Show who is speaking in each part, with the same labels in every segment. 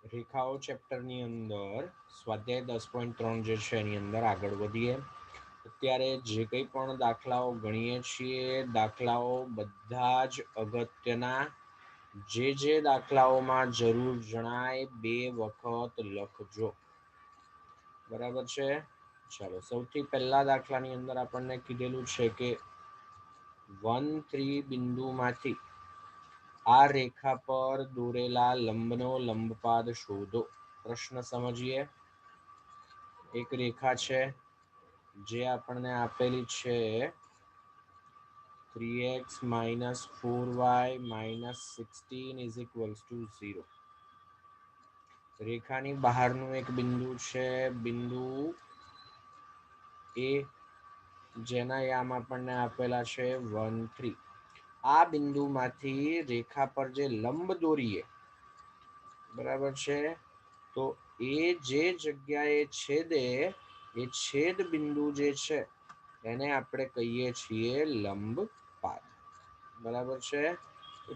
Speaker 1: રેખાઓ ચેપ્ટરની અંદર સ્વાધ્યાય 10.3 જે છે એની અંદર આગળ વધીએ. અત્યારે જે કંઈ પણ દાખલાઓ ગણીએ છીએ દાખલાઓ બધા જ અગત્યના. જે દાખલાઓમાં જરૂર જણાય 2 વખત લખજો. બરાબર છે. ચાલો સૌથી પહેલા દાખલાની અંદર આપણને કીધેલું છે કે 1,3 બિંદુમાંથી આ રેખા પર દોરેલા લંબનો લંબપાદ શોધો. પ્રશ્ન સમજીએ. એક રેખા છે જે આપણને આપેલી છે 3x - 4y - 16 = 0. રેખાની બહારનું એક બિંદુ છે બિંદુ એ, જેના યામ આપણને આપેલા છે 1,3. આ બિંદુમાંથી રેખા પર જે લંબ દોરીએ, બરાબર છે, તો એ જે જગ્યાએ છેદે એ છેદ બિંદુ જે છે એને આપણે કહીએ છીએ લંબપાદ. બરાબર છે.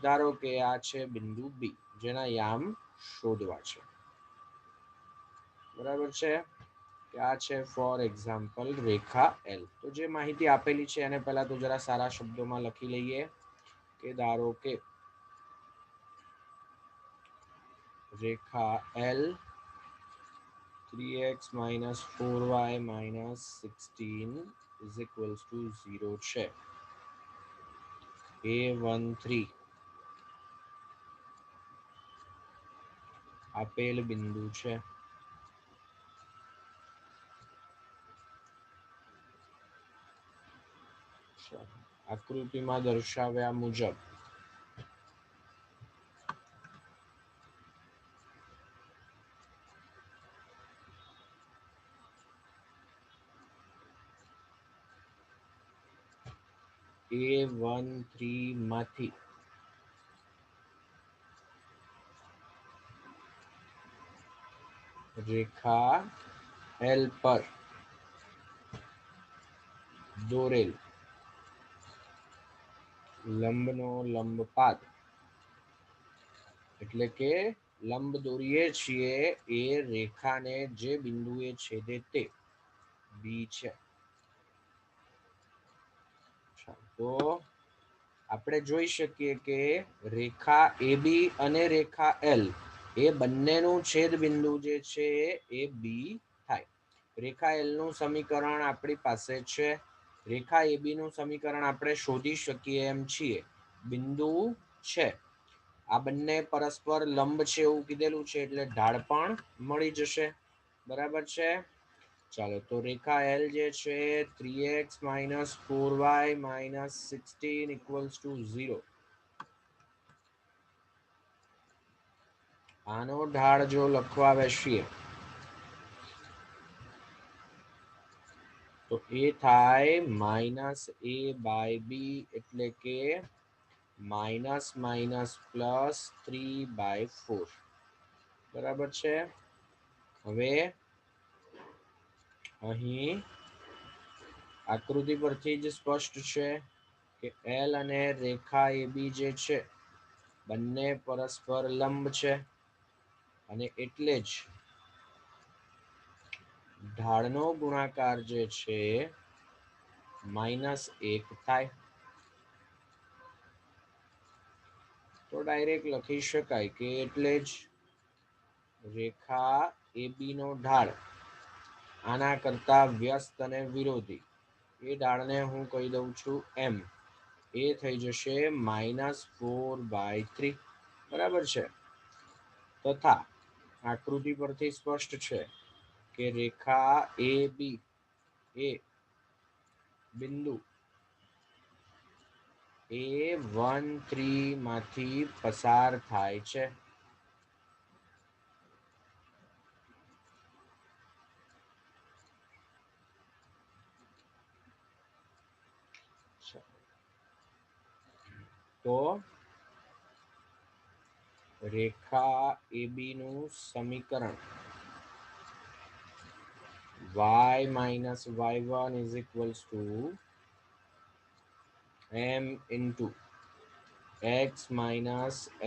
Speaker 1: ધારો કે આ છે બિંદુ બી, જેના યામ શોધવા છે. બરાબર છે. આ છે ફોર એક્ઝામ્પલ રેખા એલ. તો જે માહિતી આપેલી છે એને પહેલા તો જરા સારા શબ્દોમાં લખી લઈએ કે ધારો કે રેખા એલ 3x - 4y - 16 = 0 છે. A13 આપેલ બિંદુ છે. આકૃતિમાં દર્શાવ્યા મુજબ A13 માંથી રેખા એલ પર દોરેલ લંબનો લંબપાદ, એટલે કે લંબ દોરીએ છીએ એ રેખાને જે બિંદુએ છેદે તે બી છે. તો આપણે જોઈ શકીએ કે રેખા એ બી અને રેખા એલ એ બંનેનું છેદ બિંદુ જે છે એ બી થાય. રેખા એલ નું સમીકરણ આપણી પાસે છે. રેખા એ બી નું સમીકરણ આપણે શોધી શકીએ એમ છીએ. બિંદુ છે, આ બંને પરસ્પર લંબ છે એવું કીધેલું છે, એટલે ઢાળ પણ મળી જશે. બરાબર છે. ચાલો તો રેખા એલ જે છે 3x - 4y - 16 = 0. આનો ઢાળ જો લખવા બેસીએ તો એ થાય -a/b, એટલે કે -3/4. બરાબર છે. હવે અહીં આકૃતિ પરથી જ સ્પષ્ટ છે કે એલ અને રેખા એ બી જે છે બંને પરસ્પર લંબ છે, અને એટલે જ ઢાળનો ગુણાકાર જે છે -1 થાય. તો ડાયરેક્ટ લખી શકાય કે એટલે જ રેખા એ બી નો ઢાળ આના કરતા વ્યસ્ત અને વિરોધી, એ ઢાળને હું કહી દઉં છું એમ. એ થઈ જશે -4/3. બરાબર છે. તથા આકૃતિ પરથી સ્પષ્ટ છે કે રેખા એ બી એ બિંદુ A13 માંથી પસાર થાય છે. તો રેખા એ બી નું સમીકરણ y - y1 = m * x -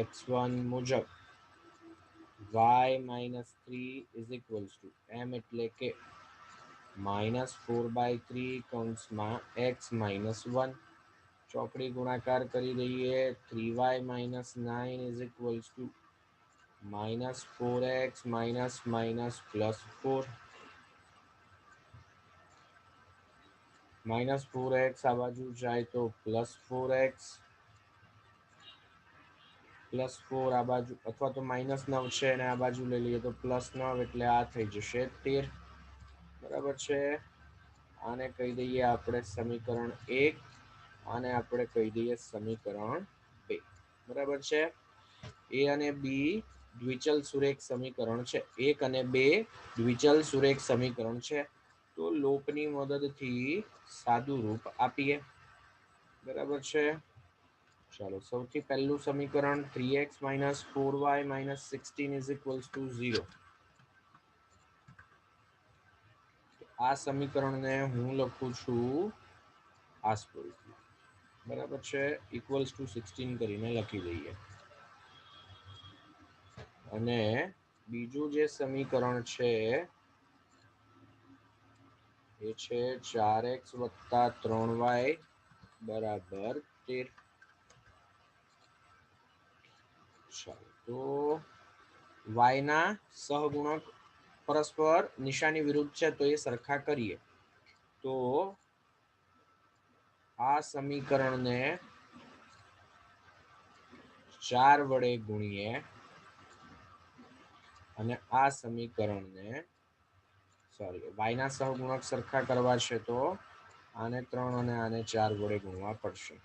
Speaker 1: x1 મુજબ y minus 3 is equals to m એટલે કે -4/3 કૌંસમાં x minus 1 ચોકડી ગુણાકાર કરી દઈએ 3y minus 9 is equals to -4x minus +4 -4x આ બાજુ જાય તો +4x +4 આ બાજુ અથવા તો -9 છે અને આ બાજુ લઈ લઈએ તો +9 એટલે આ થઈ જશે 13 બરાબર છે આને કહી દઈએ આપણે સમીકરણ 1 આને આપણે કહી દઈએ સમીકરણ 2 બરાબર છે એ અને બી દ્વિચલ સુરેખ સમીકરણ છે 1 અને 2 દ્વિચલ સુરેખ સમીકરણ છે તો લોપની મદદથી સાદું રૂપ આપીએ બરાબર છે ચાલો સૌથી પહેલું સમીકરણ 3x - 4y - 16 = 0 આ સમીકરણને હું લખું છું આ સ્વરૂપમાં બરાબર છે =16 કરીને લખી દઈએ અને બીજું જે સમીકરણ છે એ છે 4x + 3y = 13 ચાલો તો y ના સહગુણક પરસ્પર નિશાની વિરુદ્ધ છે તો એ સરખા કરીએ તો આ સમીકરણને 4 વડે ગુણીએ અને આ સમીકરણને સોરી y ના સહગુણક સરખા કરવા છે તો આને 3 અને આને 4 વડે ગુણવા પડશે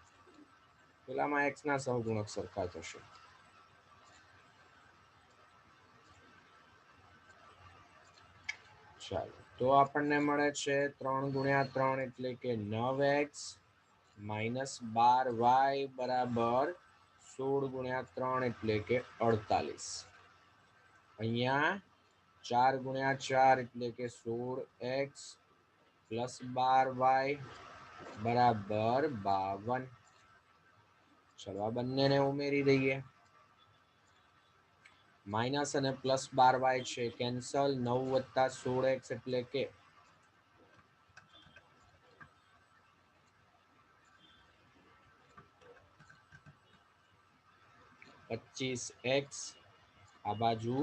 Speaker 1: પેલામાં x ના સહગુણક સરખા થશે ચાલો તો આપણને મળે છે 3 × 3 એટલે કે 9x - 12y = 16 × 3 એટલે કે 48 અહીંયા 4 × 4 એટલે કે 16x + 12y = 52 ચલો આ બંનેને ઉમેરી દઈએ માઇનસ અને +12y છે કેન્સલ 9 + 16x એટલે કે 25x આ બાજુ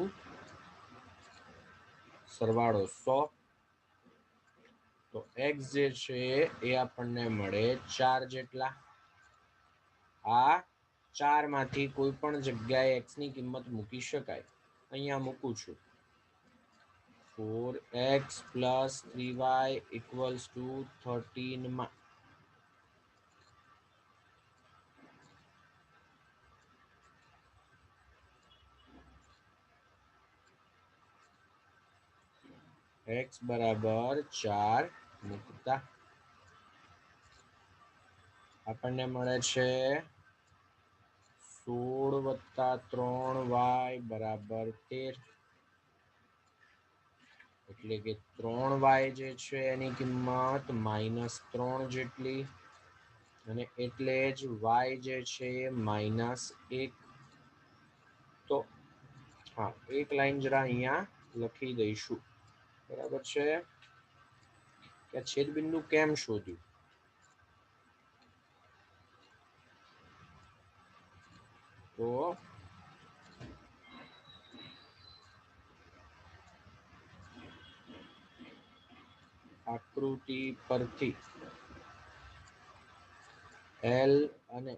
Speaker 1: સરવાળો 100 તો x જે છે એ આપણને મળે 4 જેટલા આ 4 માંથી કોઈ પણ જગ્યાએ x ની કિંમત મૂકી શકાય અહીંયા મૂકું છું 4x + 3y = 13 માં x = 4 મૂકતા આપણને મળે છે 16 + 3y = 13 એટલે કે 3y જે છે એની કિંમત -3 જેટલી અને એટલે જ y જે છે -1 તો હા એક લાઈન જરા અહીંયા લખી દઈશું બરાબર છે કે છેદબિંદુ કેમ શોધ્યું તો આકૃતિ પરથી L અને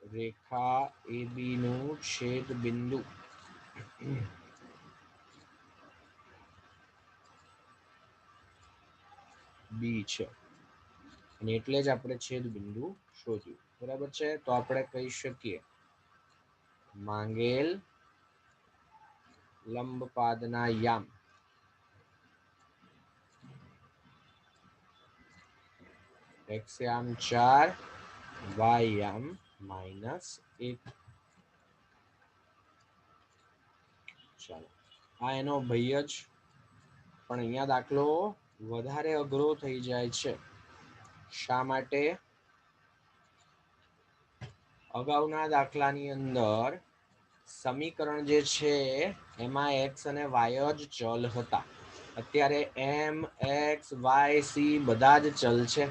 Speaker 1: રેખા AB નું છેદ બિંદુ B છે અને એટલે જ આપણે છેદ બિંદુ શોધ્યું બરાબર છે તો આપણે કહી શકીએ માંગેલ લંબપાદના યામ x યામ 4 y યામ -1 ચાલો આ એનો ભય જ પણ અહીંયા દાખલો વધારે અઘરો થઈ જાય છે શા માટે અગાઉના દાખલાની અંદર સમીકરણ જે છે એમાં એક્સ અને વાય જ ચલ હતા. અત્યારે એમ, એક્સ, વાય, સી બધા જ ચલ છે.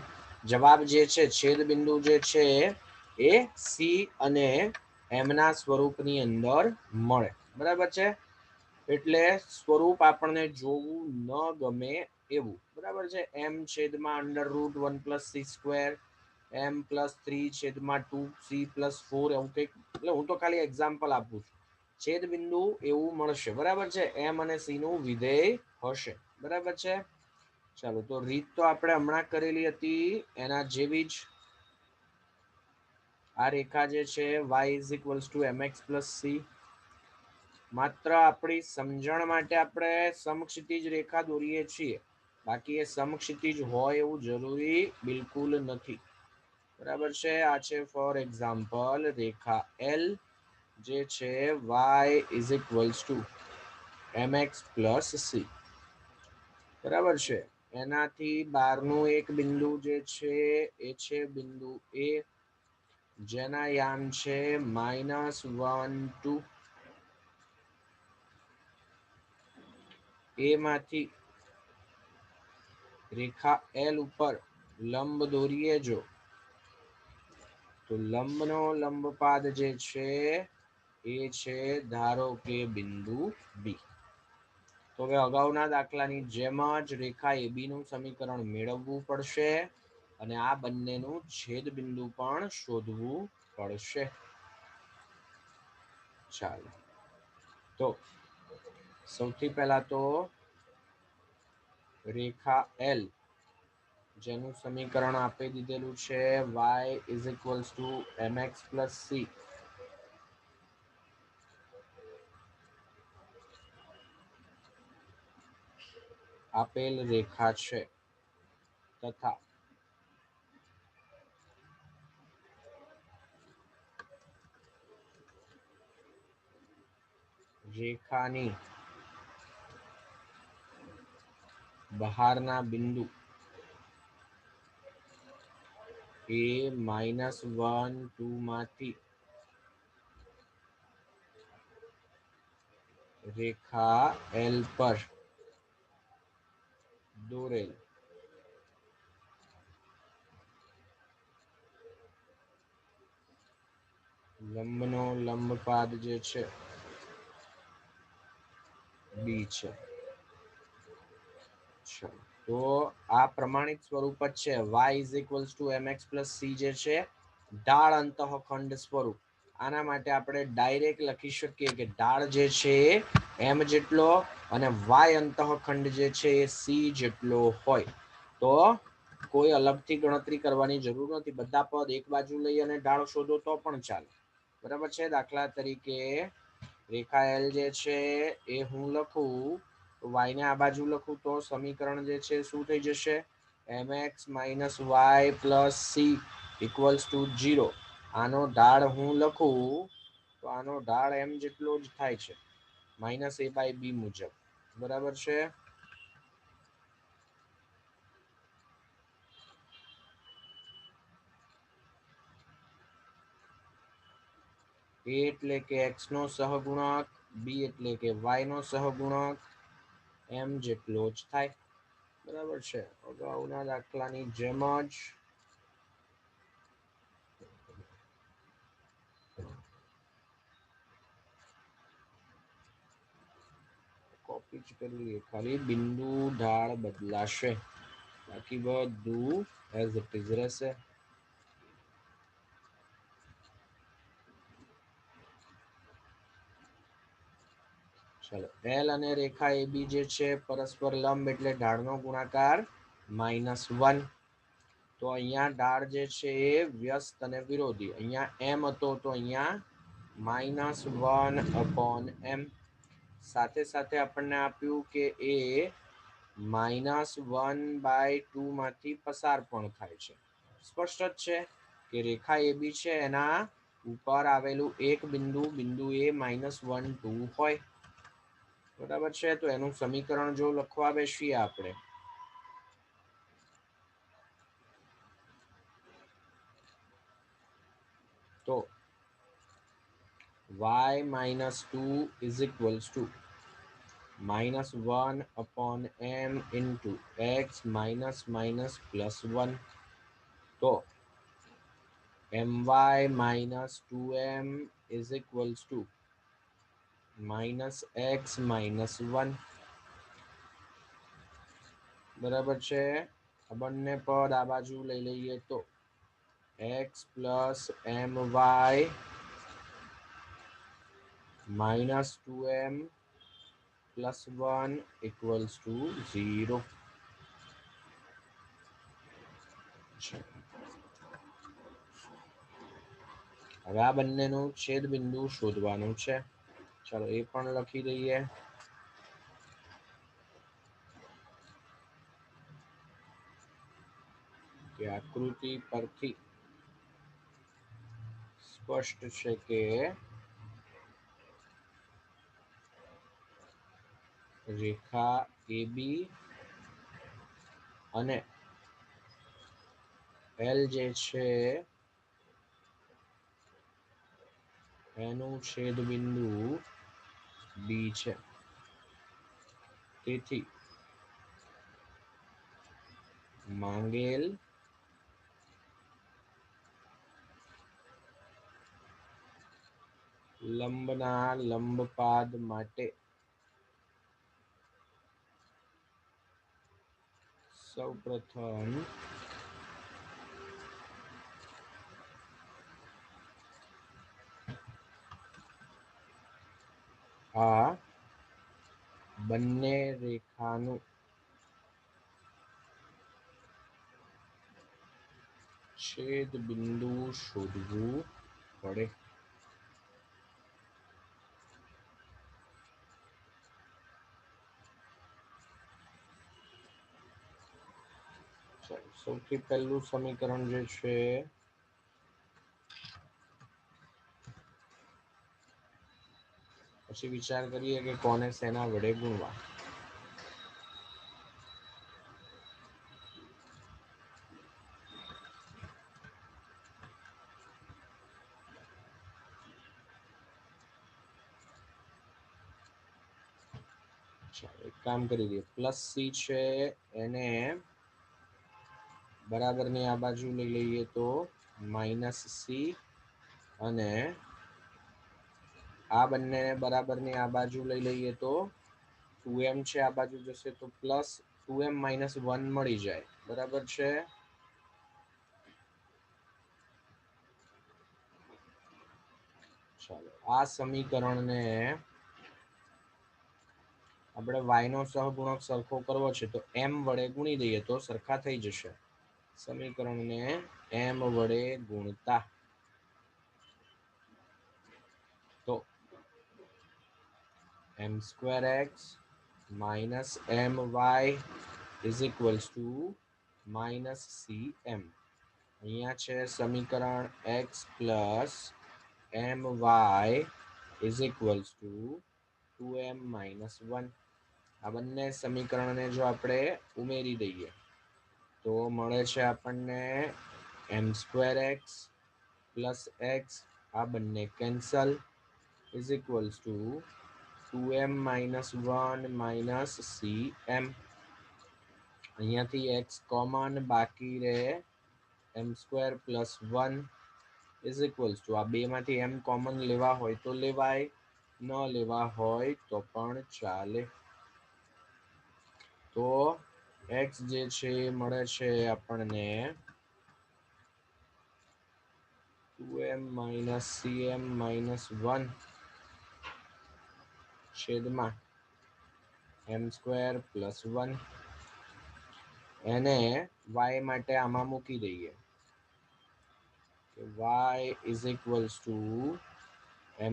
Speaker 1: જવાબ જે છે છેદ બિંદુ જે છે એ સી અને એમ ના સ્વરૂપની અંદર મળે. બરાબર છે. એટલે સ્વરૂપ આપણને જોવું ન ગમે એવું. બરાબર છે. એમ છેદમાં અંડર રૂટ 1+c², m+3/2c+4 એવું કંઈક. એટલે હું તો ખાલી એક્ઝામ્પલ આપું છું. છેદ બિંદુ એવું મળશે. બરાબર છે. એમ અને સી નું વિધેય હશે. બરાબર છે. ચાલો, તો રીત તો આપણે હમણાં કરેલી હતી એના જેવી જ. આ રેખા જે છે y mx+c. માત્ર આપણી સમજણ માટે આપણે સમક્ષિતિજ રેખા દોરીએ છીએ. બાકી એ સમક્ષિતિજ હોય એવું જરૂરી બિલકુલ નથી. બરાબર છે. આ છે ફોર એક્ઝામ્પલ રેખા એલ જે છે y mx+c. બરાબર છે. એનાથી બહારનું એક બિંદુ જે છે એ છે બિંદુ એ, જેના યામ છે -1, 2. એ માંથી રેખા એલ ઉપર લંબ દોરીએ જો, તો લંબનો લંબપાદ જે છે એ છે ધારો કે બિંદુ બી. તો હવે અગાઉના દાખલાની જેમ જ રેખા AB નું સમીકરણ મેળવવું પડશે અને આ બંનેનું છેદ બિંદુ પણ શોધવું પડશે. ચાલો, તો સૌથી પહેલા તો રેખા એલ જેનું સમીકરણ આપી દીધેલું છે y mx+c. આપેલ રેખા છે તથા રેખાની બહારના બિંદુ એ -1, 2 માંથી રેખા એલ પર દોરેલ લંબનો લંબપાદ જે છે બી છે. તો આ પ્રમાણિત સ્વરૂપ જ છે. y mx+c જે છે ઢાળ અંતઃખંડ સ્વરૂપ. આના માટે આપણે ડાયરેક્ટ લખી શકીએ કે ઢાળ જે છે એમ જેટલો અને વાય અંતઃખંડ જે છે એ સી જેટલો હોય. તો કોઈ અલગથી ગણતરી કરવાની જરૂર નથી. બધા પદ એક બાજુ લઈ અને ઢાળ શોધો તો પણ ચાલે. બરાબર છે. દાખલા તરીકે રેખા એલ જે છે એ હું લખું, y ને આ બાજુ લખું તો સમીકરણ જે છે શું થઈ જશે? mx-y+c=0. આનો ઢાળ હું લખું તો આનો ઢાળ એમ જેટલો જ થાય છે, -a/b મુજબ. બરાબર છે. a એટલે કે x નો સહગુણક, b એટલે કે y નો સહગુણક, એમ જેટલો જ થાય. બરાબર છે. અગાઉના દાખલાની જેમ જ કોપી જ કરવી, ખાલી બિંદુ ઢાળ બદલાશે, બાકી બધું એઝ ઇટ ઇઝ રહેશે. ચલો, એલ અને રેખા AB જે છે પરસ્પર લંબ એટલે ઢાળનો ગુણાકાર -1. તો અહીંયા ઢાળ જે છે એ વ્યસ્ત અને વિરોધી. અહીંયા એમ હતો તો અહીંયા -1/m. સાથે સાથે આપણને આપ્યું કે એ -1/2 માંથી પસાર પણ થાય છે. સ્પષ્ટ જ છે કે રેખા AB છે એના ઉપર આવેલું એક બિંદુ એ -1, 2 હોય. બરાબર છે. તો એનું સમીકરણ જો લખવા બેસીએ આપણે, તો y minus 2 is equals to minus 1 upon m into x minus minus plus 1. So my minus 2m is equals to minus x minus 1. બરાબર છે. આ બંને પદ આ બાજુ લઈ લઈએ તો x plus my minus 2m plus 1 equals to 0. હવે આ બંનેનું છેદ બિંદુ શોધવાનું છે. ચાલો એ પણ લખી દઈએ. કે આકૃતિ પરથી સ્પષ્ટ છે કે રેખા AB અને L જે છે એનું છેદ બિંદુ B છે. તેથી માંગેલ લંબના લંબપાદ માટે સૌપ્રથમ આ બંને રેખાનું છેદ બિંદુ શોધવું પડે. સૌથી પહેલું સમીકરણ જે છે પછી વિચાર કરીએ કે કોને શેના વડે ગુણવા. એક કામ કરી દઈએ, પ્લસ સી છે એને બરાબરની આ બાજુ લઈ લઈએ તો માઇનસ સી, અને આ બંને બરાબરની આ બાજુ લઈ લઈએ તો 2m છે આ બાજુ જશે તો પ્લસ 2m minus 1 મળી જાય. બરાબર છે. ચાલો આ સમીકરણને આપણે y નો સહગુણક સરખો કરવો છે તો m વડે ગુણી દઈએ તો સરખા થઈ જશે. સમીકરણને m વડે ગુણતા તો m square x minus my is equals to minus cm. અહીંયા છે સમીકરણ x plus my is equals to 2m minus 1. આ બંને સમીકરણને જો આપણે ઉમેરી દઈએ તો મળે છે આપણને m square x plus x, આ બંને cancel, is equals to 2m minus 1 minus cm. અહીંયાથી x કોમન બાકી રહે m square plus 1 is equals to આ બેમાંથી m કોમન લેવા હોય તો લેવાય, ન લેવા હોય તો પણ ચાલે. તો x જે છે મળે છે આપણને 2m minus cm minus 1 છેદમાં m square plus 1. એને y માટે આમાં મૂકી દઈએ કે y is equals to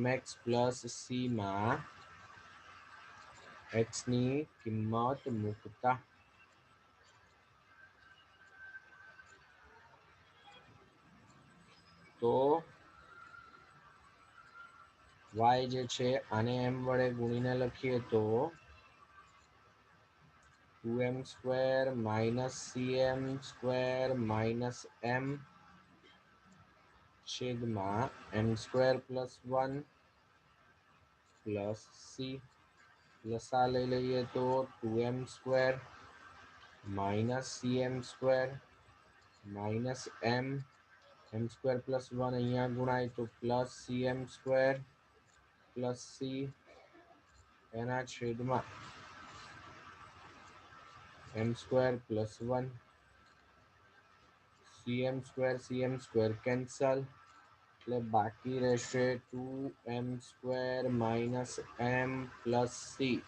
Speaker 1: mx plus c માં x ની કિંમત મૂકતા તો y જે છે આને m વડે ગુણીને લખીએ તો 2m square minus cm square minus m છેદમાં m square plus 1 plus C. લસા લઈ લઈએ તો 2m square minus cm square minus m square plus 1 અહીંયા ગુણાય તો plus cm square plus C એના છેદમાં m square plus 1 cm square cancel એટલે બાકી રહેશે 2m square minus m plus C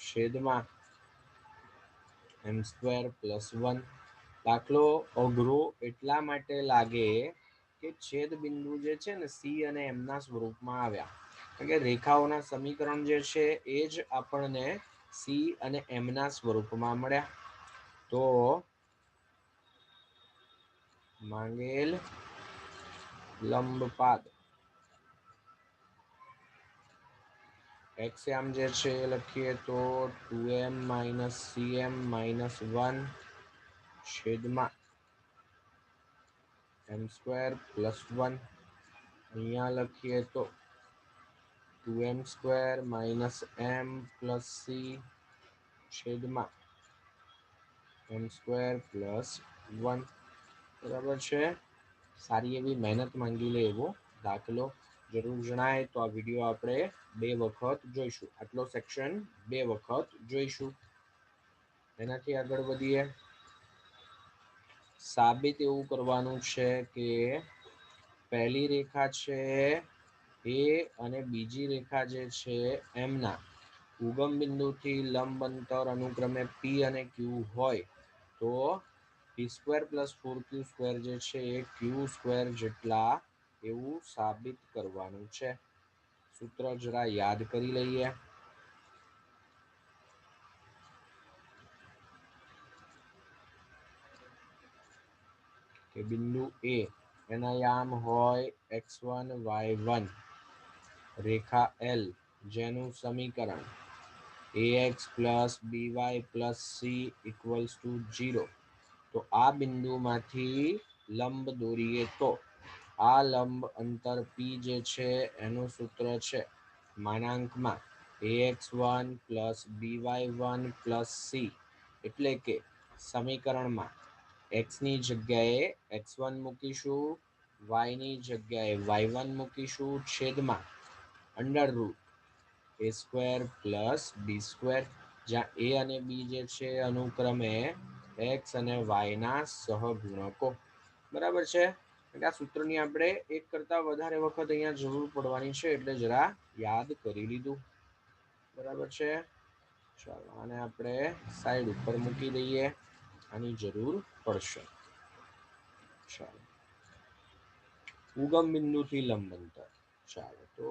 Speaker 1: છેદમાં m સ્ક્વેર પ્લસ 1. દાખલો અઘરો એટલા માટે લાગે કે છેદ બિંદુ જે છે ને સી અને એમ ના સ્વરૂપમાં આવ્યા, કારણ કે રેખાઓના સમીકરણ જે છે એ જ આપણને સી અને એમ ના સ્વરૂપમાં મળ્યા. તો માંગેલ લંબપાદ એક્સ આમ જે છે એ લખીએ તો 2m માઇનસ cm માઇનસ 1 છેદમાં m સ્ક્વેર પ્લસ 1 અહીંયા લખીએ તો 2m square minus m plus C છેદમાં m સ્ક્વેર પ્લસ 1. બરાબર છે. સારી એવી મહેનત માંગી લે એવો દાખલો જરૂર જણાય તો આ વિડીયો આપણે 2 વખત જોઈશું, આટલો સેક્શન 2 વખત જોઈશું. એનાથી આગળ વધીએ. સાબિત એવું કરવાનું છે કે પહેલી રેખા છે એ અને બીજી રેખા જે છે એમના ઉગમ બિંદુથી લંબ અંતર અનુક્રમે પી અને ક્યુ હોય તો પી સ્ક્વેર પ્લસ 4q સ્ક્વેર જે છે એ ક્યુ સ્ક્વેર જેટલા એવું સાબિત કરવાનું છે. સૂત્ર જરા યાદ કરી લઈએ. કે બિંદુ એ એના યામ હોય x1 y1, રેખા L જેનું સમીકરણ ax plus by plus C equals to 0. તો આ બિંદુમાંથી લંબ દોરીએ તો આ લંબ અંતર પી જે છે એનું સૂત્ર છે માનાંકમાં ax1 plus by1 plus C, એટલે કે સમીકરણમાં x ની જગ્યાએ x1 મૂકીશું, y ની જગ્યાએ y1 મૂકીશું, છેદમાં under root a square plus b square, જ્યાં a અને b જે છે અનુક્રમે x અને y ના સહગુણકો. બરાબર છે. આ સૂત્રની આપણે એક કરતા વધારે વખત અહીંયા જરૂર પડવાની છે એટલે જરા યાદ કરી લીધું. બરાબર છે. ચાલો આને આપણે સાઈડ ઉપર મૂકી દઈએ, આની જરૂર પડશે. ચાલો ઉગમ બિંદુથી લંબ અંતર. ચાલો તો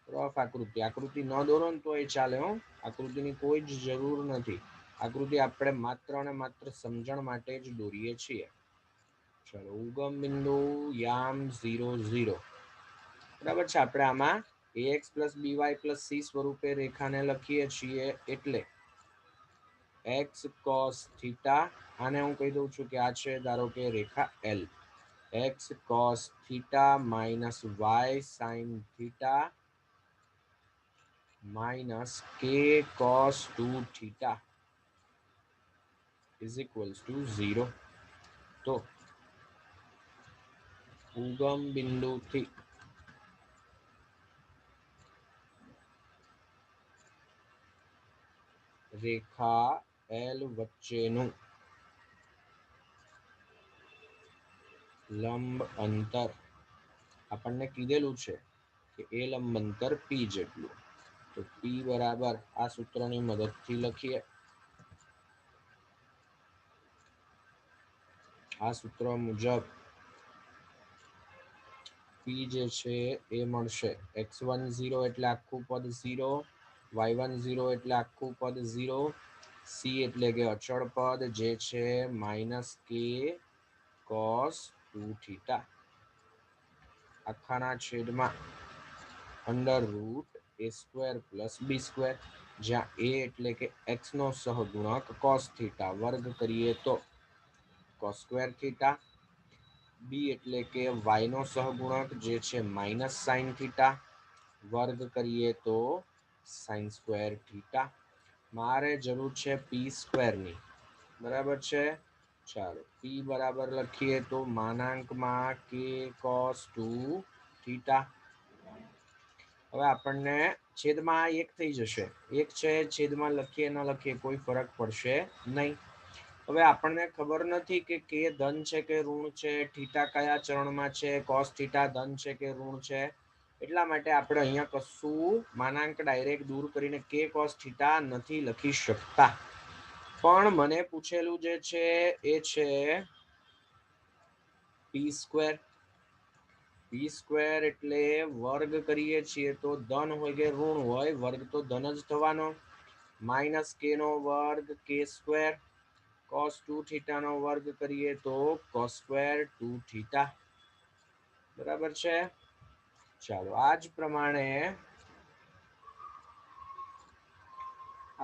Speaker 1: રફ આકૃતિ ન દોરો ને તો એ ચાલે હો, આકૃતિની કોઈ જ જરૂર નથી. આકૃતિ આપણે માત્ર અને માત્ર સમજણ માટે જ દોરીએ છીએ. ચલો ઉગમ બિંદુ યામ 0 0. બરાબર છે. આપણે આમાં ax plus by plus C સ્વરૂપે રેખાને લખીએ છીએ એટલે x cos થીટા, આને હું કહી દઉં છું કે આ છે ધારો કે રેખા L, x cos theta minus y sin theta minus k cos 2 theta is equals to 0. તો ઉગમ બિંદુથી રેખા L વચ્ચેનું લંબ અંતર આપણને કીધેલું છે કે એ લંબ અંતર પી જેટલું. તો પી બરાબર આ સૂત્રની મદદથી લખીએ. આ સૂત્ર મુજબ પી જે છે એ મળશે x1 0 એટલે આખું પદ 0, y1 0 એટલે આખું પદ 0, સી એટલે કે અચળ પદ જે છે માઇનસ કે cos 2 થીટા આખાના છેદમાં under root a square plus b square, જ્યાં a એટલે કે x નો સહગુણક cos થીટા વર્ગ કરીએ તો cos સ્ક્વેર થીટા, બી એટલે કે y નો સહગુણક જે છે માઇનસ સાઇન થીટા વર્ગ કરીએ તો સાઇન સ્ક્વેર થીટા. મારે જરૂર છે પી સ્ક્વેરની, બરાબર છે. ચાલો પી બરાબર લખીએ તો માનાંકમાં કે કોસ 2 થીટા. હવે આપણને છેદમાં એક થઈ જશે, એક છે છેદમાં લખીએ ન લખીએ કોઈ ફરક પડશે નહીં. હવે આપણને ખબર નથી કે ધન છે કે ઋણ છે, થીટા કયા ચરણમાં છે, કોસ થીટા ધન છે કે ઋણ છે. એટલા માટે આપણે અહીંયા કશું માનાંક ડાયરેક્ટ દૂર કરીને કે કોસ થીટા નથી લખી શકતા. પણ મને પૂછેલું જે છે એ છે પી સ્ક્વેર. પી સ્ક્વેર એટલે વર્ગ કરીએ છીએ તો ધન હોય કે ઋણ હોય, વર્ગ તો ધન જ થવાનો. માઇનસ કે નો વર્ગ કે સ્ક્વેર, કોસ 2 થીટા નો વર્ગ કરીએ તો કોસ સ્ક્વેર 2 થીટા. બરાબર છે. ચાલો આ જ પ્રમાણે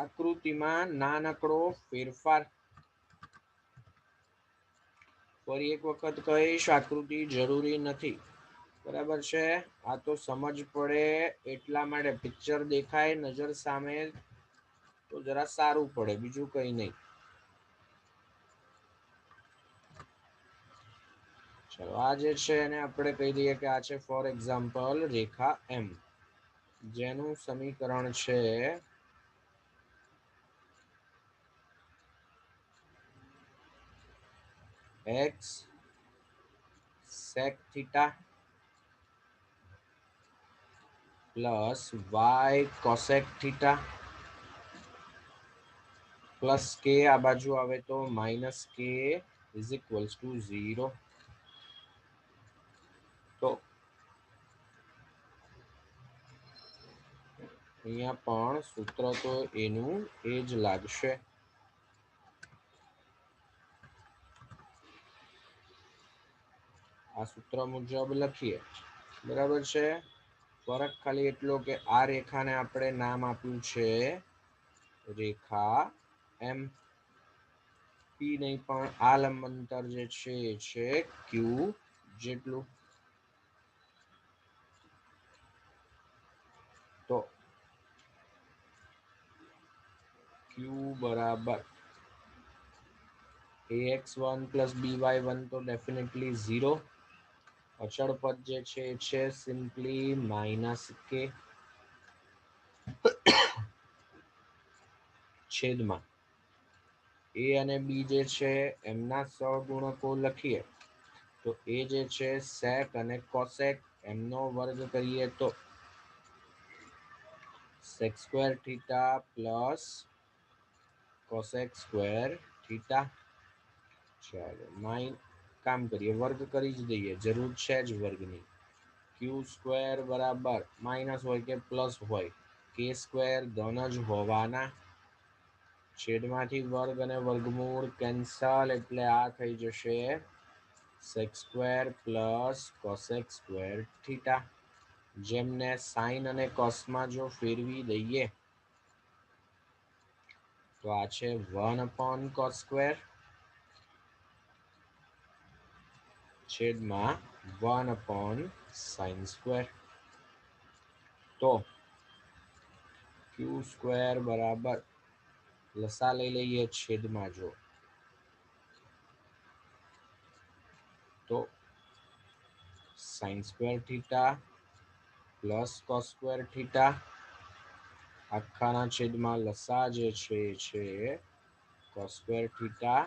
Speaker 1: આકૃતિમાં નાનકડો ફેરફાર. ફરી એક વખત કહીશ, આકૃતિ જરૂરી નથી, બરાબર છે. આ તો સમજ પડે એટલા માટે, પિક્ચર દેખાય નજર સામે તો જરા સારું પડે, બીજું કઈ નહીં. ચલો આ જે છે એને આપણે કહી દઈએ કે આ છે ફોર એક્ઝામ્પલ રેખા એમ, જેનું સમીકરણ છે x sec theta plus y cosec theta plus કે આ બાજુ આવે તો માઇનસ કે ઇઝ ઇક્વલ્સ ટુ 0. તો અહીંયા પણ સૂત્ર તો એનું એ જ લાગશે. આ સૂત્ર મુજબ લખીએ, બરાબર છે. ફરક ખાલી એટલો કે આ રેખાને આપણે નામ આપ્યું છે રેખા એમ. પી નહીં પણ આ લંબ અંતર જે છે એ છે ક્યુ જેટલું. તો ક્યુ બરાબર ax1 પ્લસ by1 તો ડેફિનેટલી 0. અચળ પદ જે છે એ છે સિમ્પલી માઇનસ કે છેદમાં એ અને બી જે છે એમના સહગુણકો લખીએ તો એ જે છે સેક અને કોસેક, એમનો વર્ગ કરીએ તો sec square theta plus cosec square theta. ચાલો કામ કરીએ, વર્ગ કરી જ દઈએ, જરૂર છે જ વર્ગની. ક્યુ સ્ક્વેર બરાબર માઇનસ હોય કે પ્લસ હોય, કે સ્ક્વેર ધન જ હોવાના. છેદમાંથી વર્ગ અને વર્ગમૂળ કેન્સલ, એટલે આ થઈ જશે sec square plus cosec square theta. જેમને સાઈન અને કોસમાં જો ફેરવી દઈએ તો આ છે 1 cos સ્ક્વેર છેદમાં 1 sin સ્ક્વેર. તો ક્યુ સ્ક્વેર બરાબર લસા લઈ લઈએ છેદમાં, જો તો sin square theta plus cos square theta આખાના છેદમાં લસા જે છે cos square theta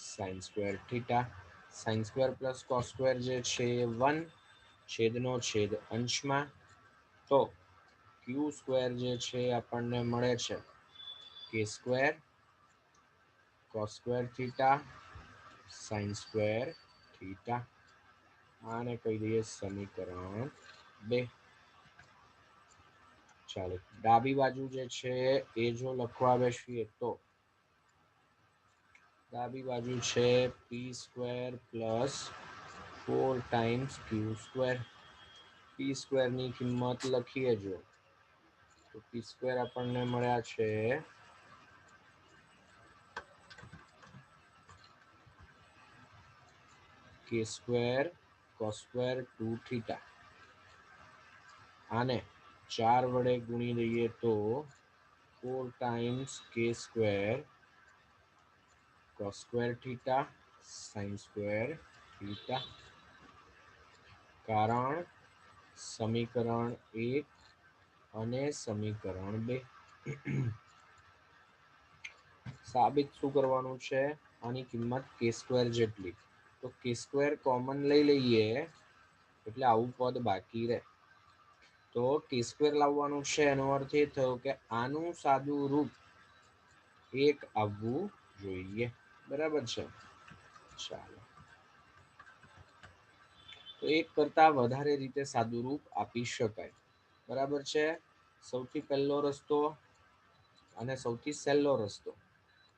Speaker 1: sin square theta. sin square plus cos square જે છે 1, છેદનો છેદ અંશમાં. તો ક્યુ સ્ક્વેર જે છે આપણને મળે છે કે square cos square theta sin square theta. આને કહી દઈએ સમીકરણ 2. ચાલો ડાબી બાજુ જે છે એ જો લખવા બેસીએ તો ડાબી બાજુ છે પી square plus 4 times Q square. પી સ્ક્વેરની કિંમત લખીએ જો તો પી સ્ક્વેર આપણને મળ્યા છે કે સ્ક્વેર cos સ્ક્વેર 2 થીટા. આને 4 વડે ગુણી દઈએ તો 4 ટાઈમ્સ કે square cos square theta sin square theta, કારણ સમીકરણ 1 અને સમીકરણ 2. સાબિત શું કરવાનું છે? આની કિંમત કે સ્ક્વેર જેટલી, તો કે સ્ક્વેર કોમન લઈ લઈએ એટલે આવું પદ બાકી રહે. તો કે સ્ક્વેર લાવવાનું છે એનો અર્થ એ થયો કે આનું સાદું રૂપ 1 આવવું જોઈએ. બરાબર છે? ચાલો, તો 1 કરતા વધારે રીતે સાદું રૂપ આપી શકાય. બરાબર છે? સૌથી પહેલો રસ્તો અને સૌથી સહેલો રસ્તો,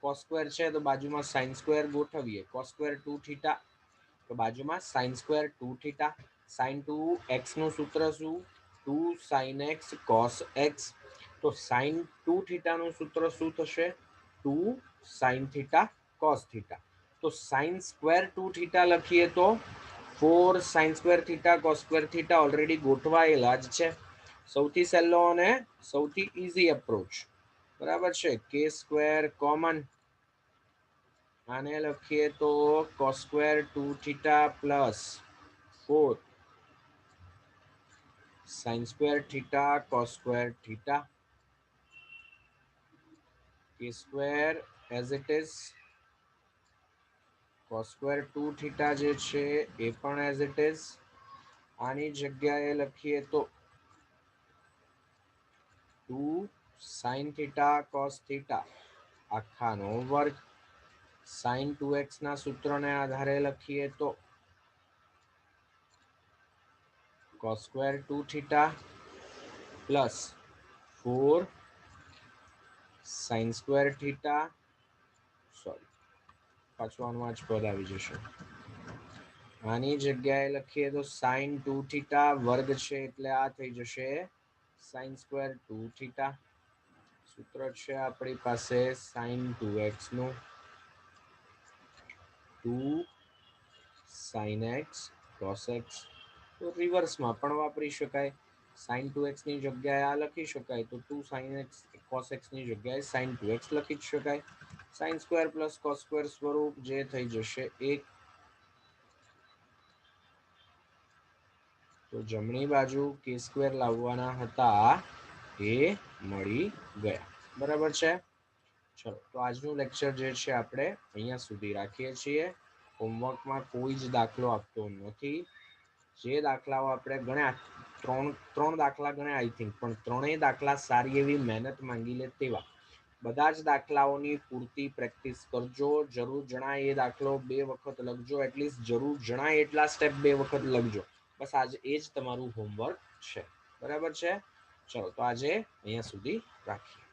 Speaker 1: cos સ્ક્વેર છે તો બાજુમાં sin સ્ક્વેર ગોઠવીએ. cos સ્ક્વેર 2 થીટા તો બાજુમાં sin square 2 theta. sin 2x નું સૂત્ર શું? 2 sin x cos x. તો sin 2 થીટા નું સૂત્ર શું થશે? 2 sin થીટા cos થીટા. તો sin સ્ક્વેર 2 થીટા લખીએ તો 4 sin square theta cos square theta already ગોઠવાયેલા જ છે. સૌથી સહેલો અને સૌથી ઈઝી એપ્રોચ. બરાબર છે? કે સ્ક્વેર કોમન, આને લખીએ તો cos square 2 theta plus 4 sin square theta cos square theta. કે square as it is, cos square 2 theta જે છે એ પણ એઝ ઇટ ઇઝ. આની જગ્યાએ લખીએ તો 2 sin થીટા cos થીટા આખાનો વર્ગ. sin 2x ના સૂત્રને આધારે લખીએ તો cos square 2 theta plus 4 sin square theta, sorry પાછું આનું જ પદ આવી જશે. આની જગ્યાએ લખીએ તો sin 2 થીટા વર્ગ છે એટલે આ થઈ જશે sin સ્ક્વેર 2 થીટા. સૂત્ર છે આપણી પાસે sin 2x નું, 2 sin x cos x. તો રિવર્સમાં પણ વાપરી શકાય. sin 2x ની જગ્યાએ આ લખી શકાય તો 2 sin x cos x ની જગ્યાએ sin 2x લખી શકાય. sin square plus cos square સ્વરૂપ જે થઈ જશે 1. તો જમણી બાજુ કે સ્ક્વેર લાવવાના હતા એ મળી ગયા. બરાબર છે? ચલો, તો આજનું લેક્ચર જે છે આપણે અહીંયા સુધી રાખીએ છીએ. હોમવર્કમાં કોઈ જ દાખલો આપતો નથી. જે દાખલાઓ આપણે ગણ્યા, ત્રણ દાખલા ગણ્યા આઈ થિંક, પણ ત્રણેય દાખલા સારી એવી મહેનત માંગી લે તેવા. બધા જ દાખલાઓની પૂરતી પ્રેક્ટિસ કરજો. જરૂર જણાય એ દાખલો 2 વખત લખજો. એટલીસ્ટ જરૂર જણાય એટલા સ્ટેપ 2 વખત લખજો. બસ આજે એ જ તમારું હોમવર્ક છે. બરાબર છે? ચલો, તો આજે અહીંયા સુધી રાખીએ.